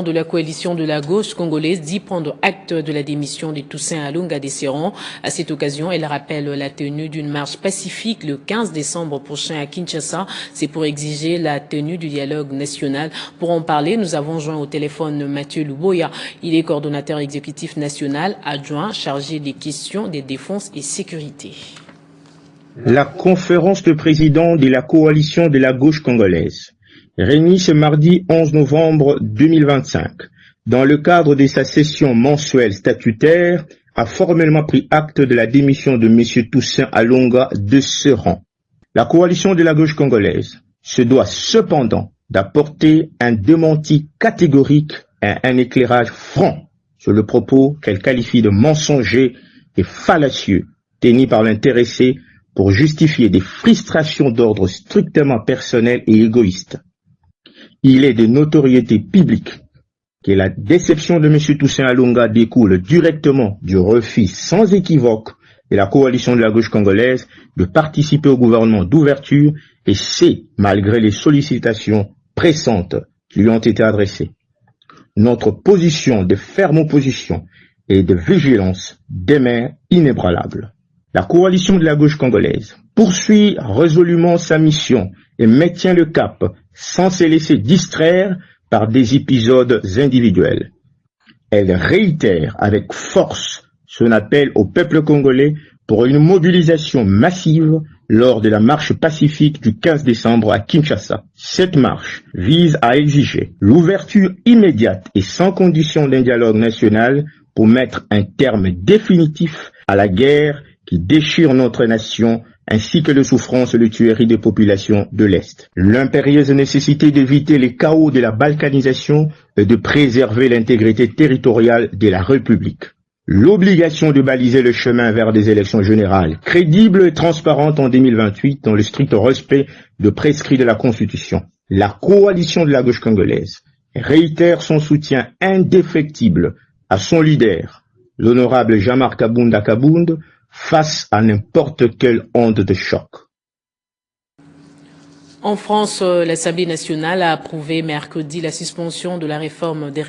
de la coalition de la gauche congolaise dit prendre acte de la démission de Toussaint Alunga Desserand. À cette occasion, elle rappelle la tenue d'une marche pacifique le 15 décembre prochain à Kinshasa. C'est pour exiger la tenue du dialogue national. Pour en parler, nous avons joint au téléphone Mathieu Luboya. Il est coordonnateur exécutif national, adjoint chargé des questions de défense et sécurité. La conférence de présidents de la coalition de la gauche congolaise, réunie ce mardi 11 novembre 2025, dans le cadre de sa session mensuelle statutaire, a formellement pris acte de la démission de M. Toussaint Alunga Desserand. La coalition de la gauche congolaise se doit cependant d'apporter un démenti catégorique et un éclairage franc sur le propos qu'elle qualifie de mensonger et fallacieux tenu par l'intéressé pour justifier des frustrations d'ordre strictement personnel et égoïste. Il est de notoriété publique que la déception de M. Toussaint Alunga découle directement du refus sans équivoque de la coalition de la gauche congolaise de participer au gouvernement d'ouverture, et c'est malgré les sollicitations pressantes qui lui ont été adressées. Notre position de ferme opposition et de vigilance demeure inébranlable. La coalition de la gauche congolaise poursuit résolument sa mission et maintient le cap sans se laisser distraire par des épisodes individuels. Elle réitère avec force son appel au peuple congolais pour une mobilisation massive lors de la marche pacifique du 15 décembre à Kinshasa. Cette marche vise à exiger l'ouverture immédiate et sans condition d'un dialogue national pour mettre un terme définitif à la guerre qui déchire notre nation, ainsi que les souffrances et les tueries des populations de l'Est. L'impérieuse nécessité d'éviter les chaos de la balkanisation et de préserver l'intégrité territoriale de la République. L'obligation de baliser le chemin vers des élections générales crédibles et transparentes en 2028 dans le strict respect de prescrits de la Constitution. La coalition de la gauche congolaise réitère son soutien indéfectible à son leader, l'honorable Jean-Marc Kabunda Kabound, face à n'importe quelle onde de choc. En France, l'Assemblée nationale a approuvé mercredi la suspension de la réforme des